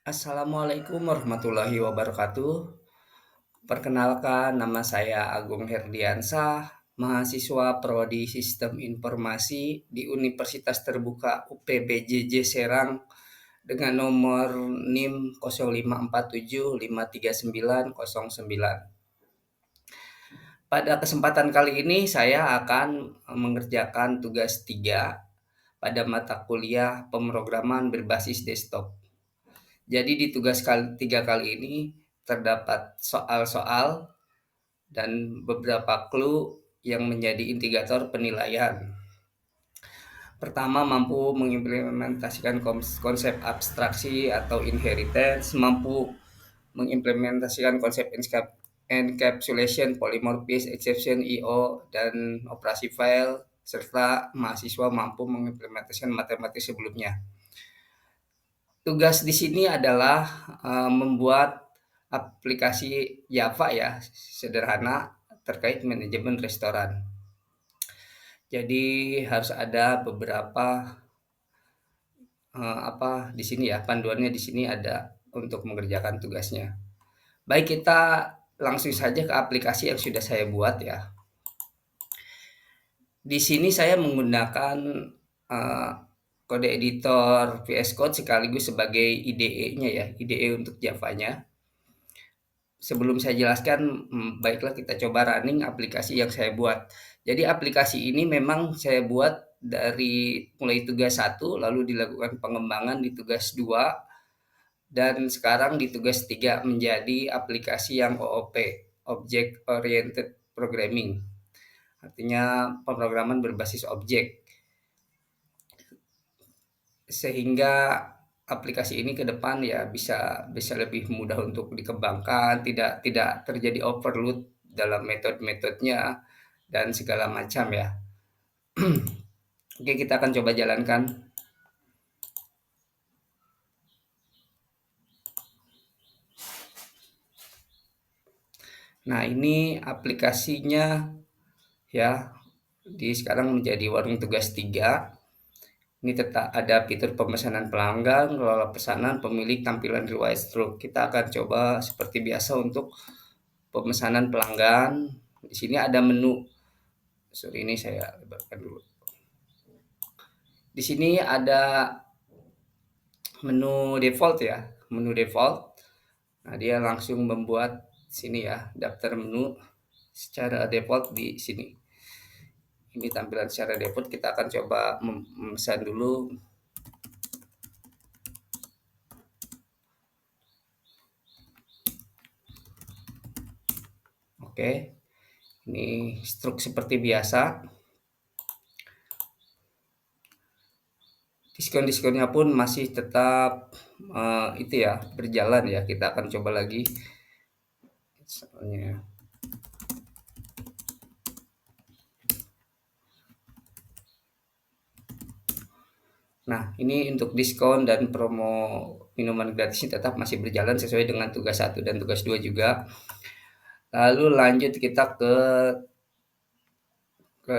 Assalamualaikum warahmatullahi wabarakatuh. Perkenalkan, nama saya Agung Herdiansah, mahasiswa Prodi Sistem Informasi di Universitas Terbuka UPBJJ Serang dengan nomor NIM 0547539009. Pada kesempatan kali ini saya akan mengerjakan tugas 3 pada mata kuliah pemrograman berbasis desktop. Jadi di tugas 3 kali ini terdapat soal-soal dan beberapa clue yang menjadi indikator penilaian. Pertama, mampu mengimplementasikan konsep abstraksi atau inheritance, mampu mengimplementasikan konsep encapsulation, polymorphism, exception, I/O, dan operasi file, serta mahasiswa mampu mengimplementasikan matematik sebelumnya. Tugas di sini adalah membuat aplikasi Java ya, sederhana terkait manajemen restoran. Jadi harus ada beberapa di sini ya, panduannya di sini ada untuk mengerjakan tugasnya. Baik, kita langsung saja ke aplikasi yang sudah saya buat ya. Di sini saya menggunakan uh, kode editor VS Code sekaligus sebagai IDE-nya ya, IDE untuk Java-nya. Sebelum saya jelaskan, baiklah kita coba running aplikasi yang saya buat. Jadi aplikasi ini memang saya buat dari mulai tugas 1, lalu dilakukan pengembangan di tugas 2, dan sekarang di tugas 3 menjadi aplikasi yang OOP, Object Oriented Programming. Artinya pemrograman berbasis objek. Sehingga aplikasi ini ke depan ya bisa bisa lebih mudah untuk dikembangkan, tidak terjadi overload dalam metode-metodenya dan segala macam ya. Oke, kita akan coba jalankan. Nah, ini aplikasinya ya. Sekarang menjadi warung tugas 3. Ini tetap ada fitur pemesanan pelanggan, kelola pesanan, pemilik, tampilan riwayat struk. Kita akan coba seperti biasa untuk pemesanan pelanggan. Di sini ada menu. Sorry, ini saya lebarkan dulu. Di sini ada menu default ya, menu default. Nah, dia langsung membuat sini ya, daftar menu secara default di sini. Ini tampilan secara default, kita akan coba memesan dulu. Oke. Ini struk seperti biasa. Diskon-diskonnya pun masih tetap itu ya, berjalan ya. Kita akan coba lagi. Misalnya Nah, ini untuk diskon dan promo minuman gratis ini tetap masih berjalan sesuai dengan tugas 1 dan tugas 2 juga. Lalu lanjut kita ke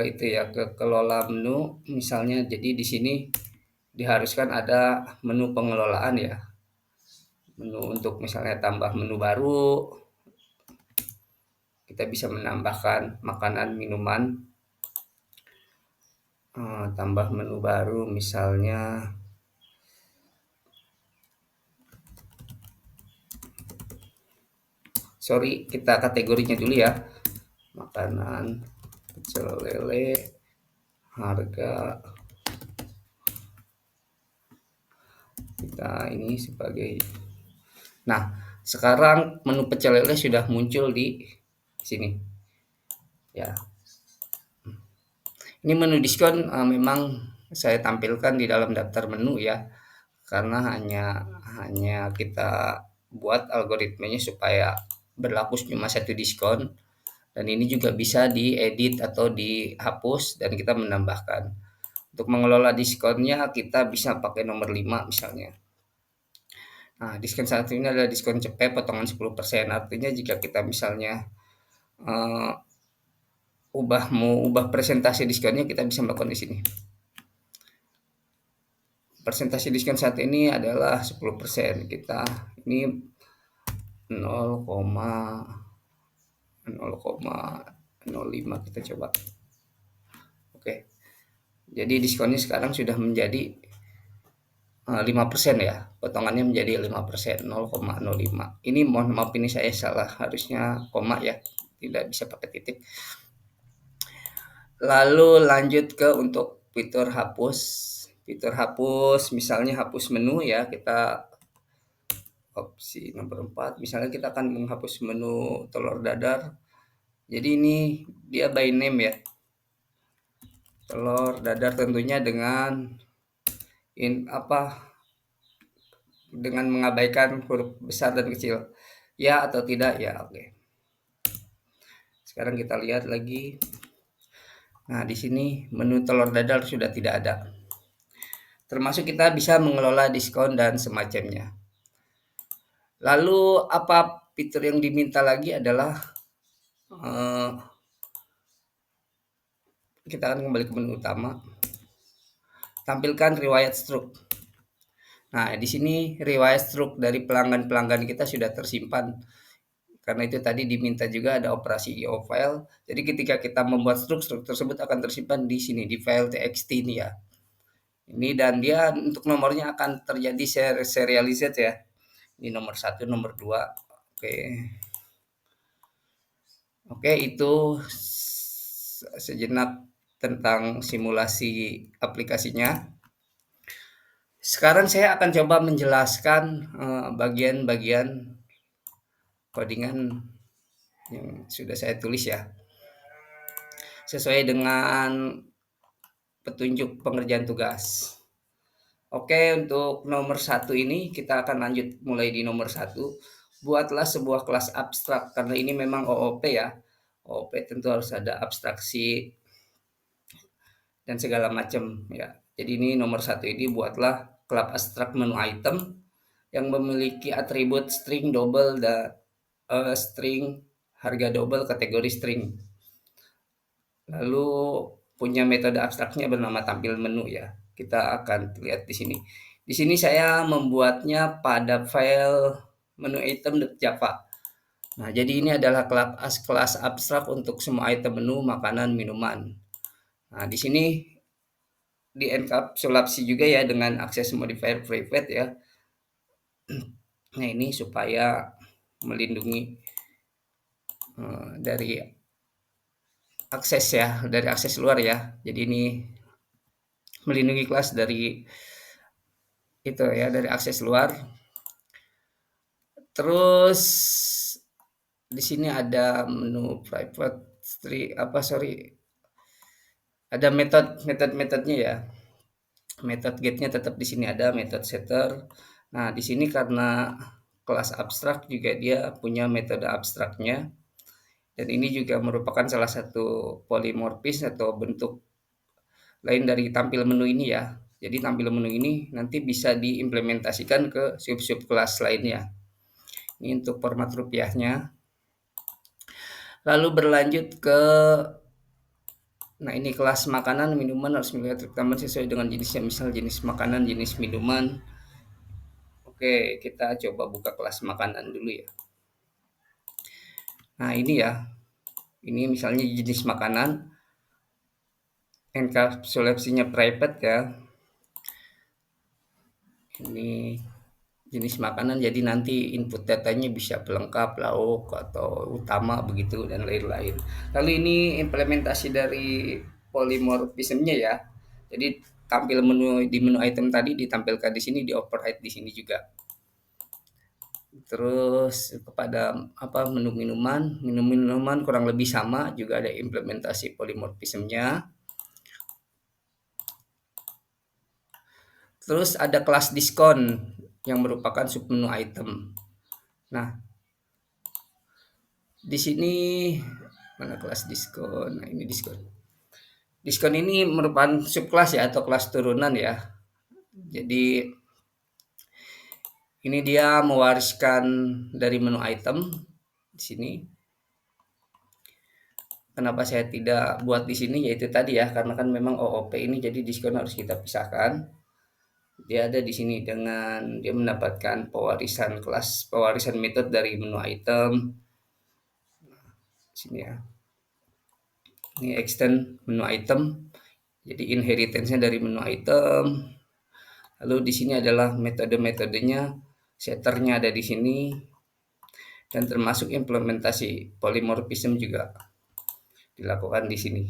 itu ya, ke kelola menu misalnya. Jadi di sini diharuskan ada menu pengelolaan ya. Menu untuk misalnya tambah menu baru, kita bisa menambahkan makanan, minuman, tambah menu baru misalnya kita kategorinya dulu ya. Makanan, pecel lele, harga kita ini sebagai. Nah, sekarang menu pecel lele sudah muncul di sini ya. Ini menu diskon memang saya tampilkan di dalam daftar menu ya, karena hanya kita buat algoritmenya supaya berlaku cuma satu diskon, dan ini juga bisa diedit atau dihapus dan kita menambahkan. Untuk mengelola diskonnya kita bisa pakai nomor 5 misalnya. Nah, diskon saat ini adalah diskon cepet potongan 10%. Artinya jika kita misalnya uh, mau ubah presentasi diskonnya, kita bisa melakukan di sini. Persentase diskon saat ini adalah 10%. Kita ini 0,05 kita coba. Oke. Jadi diskonnya sekarang sudah menjadi 5% ya. Potongannya menjadi 5%, 0,05. Ini mohon maaf ini saya salah, harusnya koma ya. Tidak bisa pakai titik. Lalu lanjut ke untuk fitur hapus. Fitur hapus misalnya hapus menu ya, kita opsi nomor 4 misalnya kita akan menghapus menu telur dadar. Jadi ini dia by name ya. Telur dadar tentunya dengan dengan mengabaikan huruf besar dan kecil. Ya atau tidak ya, oke. Sekarang kita lihat lagi. Nah, di sini menu telur dadar sudah tidak ada. Termasuk kita bisa mengelola diskon dan semacamnya. Lalu apa fitur yang diminta lagi adalah eh, kita akan kembali ke menu utama. Tampilkan riwayat struk. Nah, di sini riwayat struk dari pelanggan-pelanggan kita sudah tersimpan. Karena itu tadi diminta juga ada operasi IO file. Jadi ketika kita membuat struk, struk tersebut akan tersimpan di sini di file txt ini ya. Ini dan dia untuk nomornya akan terjadi serialized ya. Ini nomor 1, nomor 2. Oke. Oke, itu sejenak tentang simulasi aplikasinya. Sekarang saya akan coba menjelaskan bagian-bagian codingan yang sudah saya tulis ya. Sesuai dengan petunjuk pengerjaan tugas. Oke, untuk nomor 1 ini kita akan lanjut mulai di nomor 1. Buatlah sebuah kelas abstrak karena ini memang OOP ya. OOP tentu harus ada abstraksi dan segala macam ya. Jadi ini nomor 1 ini buatlah kelas abstrak menu item yang memiliki atribut string double dan string harga double kategori string. Lalu punya metode abstraknya bernama tampil menu ya. Kita akan lihat di sini. Di sini saya membuatnya pada file menu item.java. Nah, jadi ini adalah kelas abstrak untuk semua item menu, makanan, minuman. Nah, di sini dienkapsulasi juga ya dengan akses modifier private ya. Nah, ini supaya melindungi dari akses ya, dari akses luar ya. Jadi ini melindungi kelas dari itu ya, dari akses luar. Terus di sini ada menu private ada metodenya ya. Metode get-nya tetap di sini ada metode setter. Nah, di sini karena kelas abstrak juga dia punya metode abstraknya. Dan ini juga merupakan salah satu polimorfis atau bentuk lain dari tampil menu ini ya. Jadi tampil menu ini nanti bisa diimplementasikan ke sub-sub kelas lainnya. Ini untuk format rupiahnya. Lalu berlanjut ke ini kelas makanan minuman harus melihat rekaman sesuai dengan jenisnya, misal jenis makanan, jenis minuman. Oke, kita coba buka kelas makanan dulu ya. Nah, ini ya. Ini misalnya jenis makanan. Enkapsulasinya private ya. Ini jenis makanan, jadi nanti input datanya bisa pelengkap, lauk, atau utama begitu dan lain-lain. Lalu ini implementasi dari polymorphismnya ya. Jadi tampil menu di menu item tadi ditampilkan di sini, di override di sini juga. Terus kepada menu minuman kurang lebih sama, juga ada implementasi polymorphismnya. Terus ada kelas diskon yang merupakan submenu item. Nah, di sini mana kelas diskon? Nah, ini diskon. Diskon ini merupakan subkelas ya atau kelas turunan ya. Jadi ini dia mewariskan dari menu item di sini. Kenapa saya tidak buat di sini yaitu tadi ya karena kan memang OOP ini jadi diskon harus kita pisahkan. Dia ada di sini dengan dia mendapatkan pewarisan metode dari menu item. Sini ya. Ini extend menu item. Jadi inheritance-nya dari menu item. Lalu di sini adalah metode-metodenya. Setternya ada di sini dan termasuk implementasi polymorphism juga dilakukan di sini.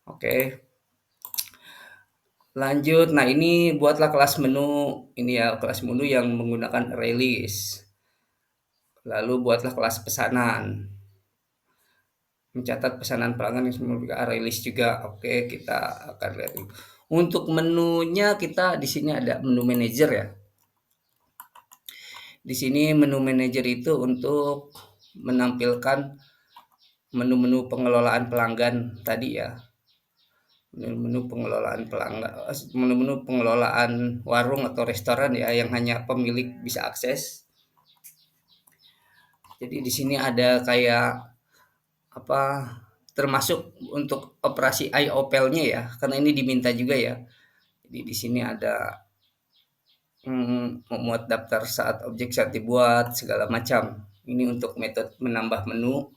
Oke, lanjut. Nah, ini buatlah kelas menu ini ya, kelas menu yang menggunakan array list. Lalu buatlah kelas pesanan. Mencatat pesanan pelanggan yang memiliki array list juga. Oke, kita akan lihat dulu. Untuk menunya kita di sini ada menu manager ya. Di sini menu manager itu untuk menampilkan menu-menu pengelolaan pelanggan tadi ya. Menu-menu pengelolaan pelanggan, menu-menu pengelolaan warung atau restoran ya yang hanya pemilik bisa akses. Jadi di sini ada kayak apa termasuk untuk operasi IOPL-nya ya, karena ini diminta juga ya. Jadi di sini ada memuat daftar saat dibuat segala macam. Ini untuk metode menambah menu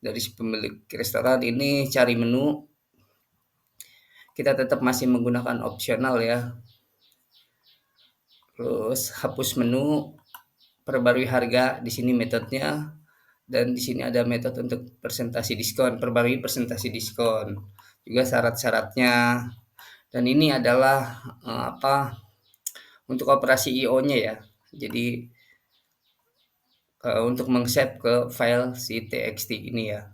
dari si pemilik restoran ini cari menu. Kita tetap masih menggunakan opsional ya. Terus hapus menu, perbarui harga, di sini metodenya, dan di sini ada metode untuk presentasi diskon, perbarui presentasi diskon. Juga syarat-syaratnya. Dan ini adalah untuk operasi IO-nya ya. Jadi untuk meng-save ke file si txt ini ya.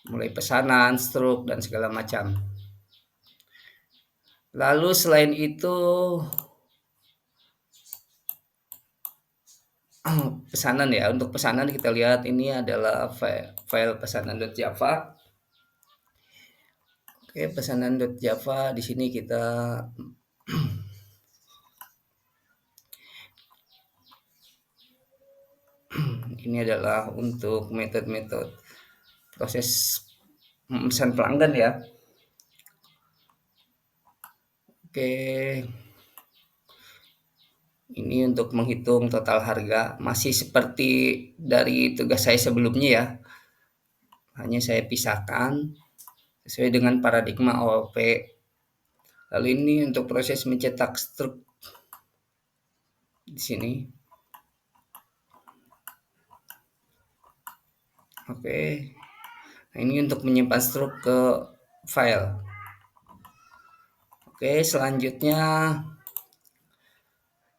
Mulai pesanan, stroke dan segala macam. Lalu selain itu pesanan ya. Untuk pesanan kita lihat ini adalah file pesanan.java. Oke, pesanan.java di sini kita ini adalah untuk metode-metode proses pemesan pelanggan ya. Oke. Ini untuk menghitung total harga masih seperti dari tugas saya sebelumnya ya. Hanya saya pisahkan sesuai dengan paradigma OOP. Lalu ini untuk proses mencetak struk di sini. Oke. Nah, ini untuk menyimpan struk ke file. Oke, selanjutnya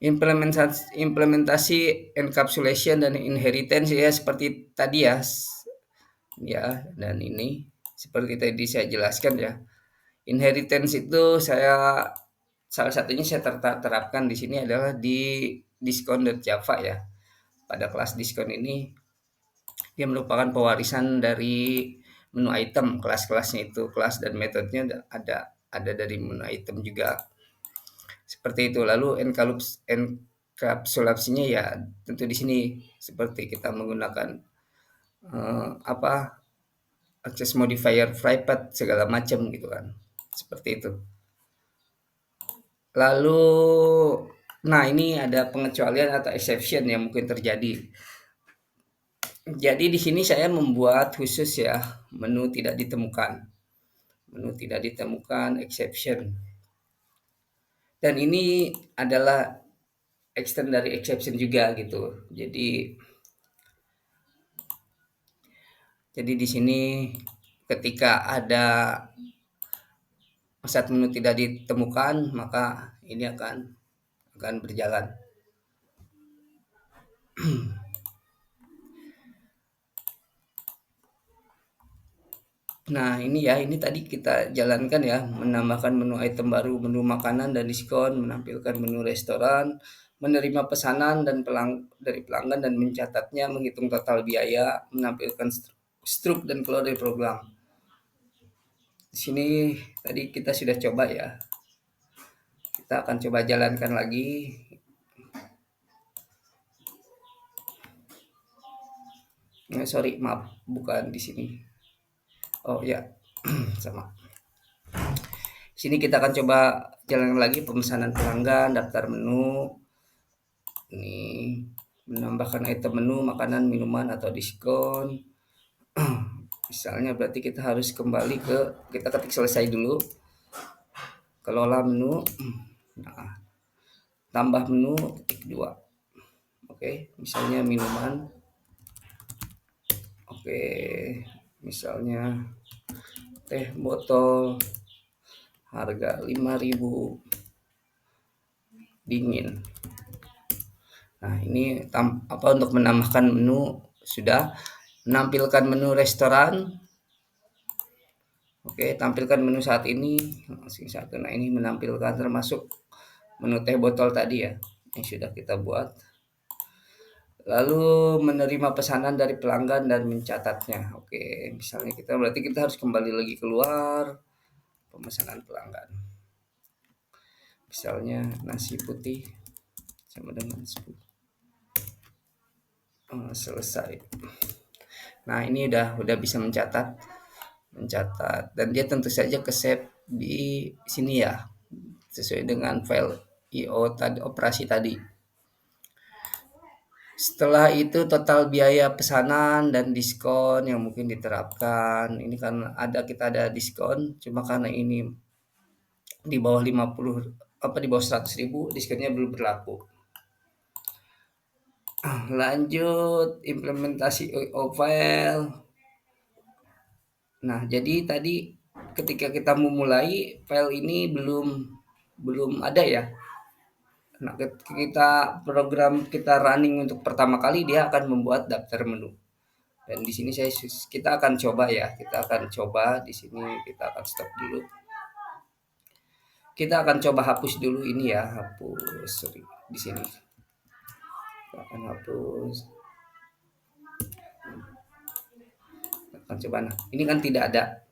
implementasi encapsulation dan inheritance ya seperti tadi ya. Ya, dan ini seperti tadi saya jelaskan ya. Inheritance itu salah satunya saya terapkan di sini adalah di diskon.java ya. Pada kelas diskon ini dia merupakan pewarisan dari menu item, kelas-kelasnya itu, kelas dan metodenya ada dari menu item juga. Seperti itu. Lalu enkapsulasinya ya tentu di sini seperti kita menggunakan access modifier private segala macam gitu kan. Seperti itu. Lalu nah ini ada pengecualian atau exception yang mungkin terjadi. Jadi di sini saya membuat khusus ya menu tidak ditemukan. Menu tidak ditemukan exception. Dan ini adalah extend dari exception juga gitu. Jadi di sini ketika ada saat menu tidak ditemukan maka ini akan berjalan. Nah ini ya, ini tadi kita jalankan ya, menambahkan menu item baru, menu makanan dan diskon, menampilkan menu restoran, menerima pesanan dan dari pelanggan dan mencatatnya, menghitung total biaya, menampilkan struk dan keluar dari program. Di sini tadi kita sudah coba ya. Kita akan coba jalankan lagi. Sorry, maaf, bukan di sini. Oh ya, sama. Sini kita akan coba jalan lagi pemesanan pelanggan, daftar menu. Ini menambahkan item menu, makanan, minuman atau diskon. Misalnya berarti kita harus kembali ke kita ketik selesai dulu, kelola menu. Nah, tambah menu ketik 2. Oke, misalnya minuman. Oke, misalnya teh botol harga 5.000 dingin. Nah, ini untuk menambahkan menu sudah menampilkan menu restoran. Oke, tampilkan menu saat ini. Masing satu. Nah, ini menampilkan termasuk menu teh botol tadi ya yang sudah kita buat. Lalu menerima pesanan dari pelanggan dan mencatatnya. Oke, misalnya berarti kita harus kembali lagi keluar pemesanan pelanggan. Misalnya nasi putih sama dengan 10. Selesai. Nah, ini udah bisa mencatat dan dia tentu saja ke save di sini ya sesuai dengan file IO tadi, operasi tadi. Setelah itu total biaya pesanan dan diskon yang mungkin diterapkan. Ini kan kita ada diskon, cuma karena ini di bawah 50 di bawah 100.000 diskonnya belum berlaku. Lanjut implementasi IO file. Nah, jadi tadi ketika kita memulai file ini belum ada ya. Nah, program kita running untuk pertama kali dia akan membuat daftar menu. Dan di sini kita akan coba ya. Kita akan coba di sini kita akan stop dulu. Kita akan coba hapus dulu ini ya, hapus di sini. Kita akan hapus. Kita akan coba. Nah, ini kan tidak ada.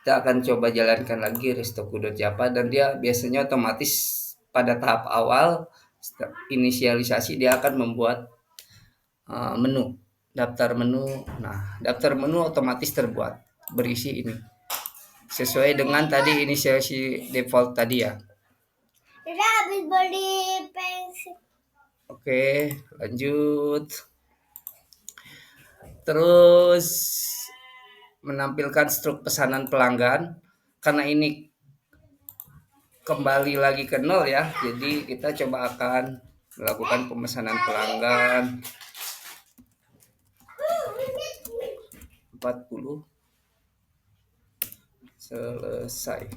Kita akan coba jalankan lagi restoku.java dan dia biasanya otomatis pada tahap awal inisialisasi dia akan membuat menu, daftar menu. Nah, daftar menu otomatis terbuat berisi ini sesuai dengan tadi inisialisasi default tadi ya. Habis beli pensil. Oke, lanjut. Terus menampilkan struk pesanan pelanggan karena ini kembali lagi ke nol ya. Jadi kita coba akan melakukan pemesanan pelanggan 40 selesai.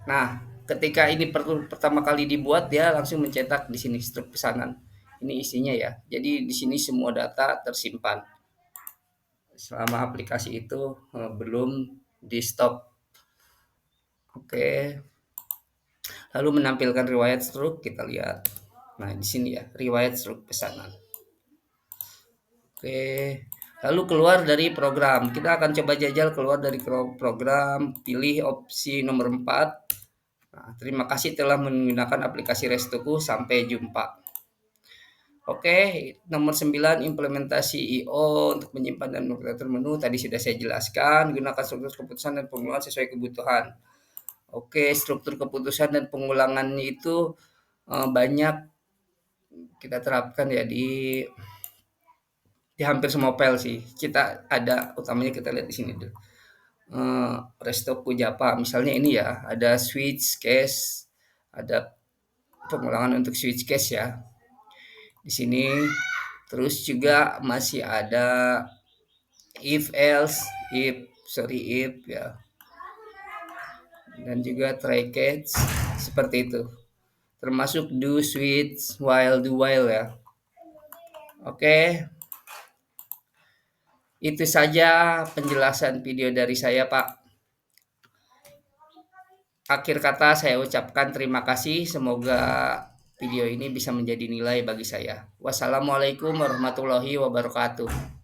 Nah, ketika ini pertama kali dibuat dia langsung mencetak di sini struk pesanan. Ini isinya ya. Jadi di sini semua data tersimpan. Selama aplikasi itu belum di stop. Oke. Lalu menampilkan riwayat struk, kita lihat. Nah, di sini ya, riwayat struk pesanan. Oke. Lalu keluar dari program. Kita akan coba jajal keluar dari program, pilih opsi nomor 4. Nah, terima kasih telah menggunakan aplikasi Restoku, sampai jumpa. Oke, nomor 9 implementasi IO untuk menyimpan dan mengatur menu tadi sudah saya jelaskan. Gunakan struktur keputusan dan pengulangan sesuai kebutuhan. Oke, struktur keputusan dan pengulangannya itu banyak kita terapkan ya di hampir semua file sih. Kita ada utamanya kita lihat di sini dulu. Restoku Java misalnya ini ya, ada switch case, ada pengulangan untuk switch case ya. Di sini terus juga masih ada if else, if ya. Dan juga try catch seperti itu. Termasuk do switch while do while ya. Oke. Itu saja penjelasan video dari saya, Pak. Akhir kata saya ucapkan terima kasih. Semoga video ini bisa menjadi nilai bagi saya. Wassalamualaikum warahmatullahi wabarakatuh.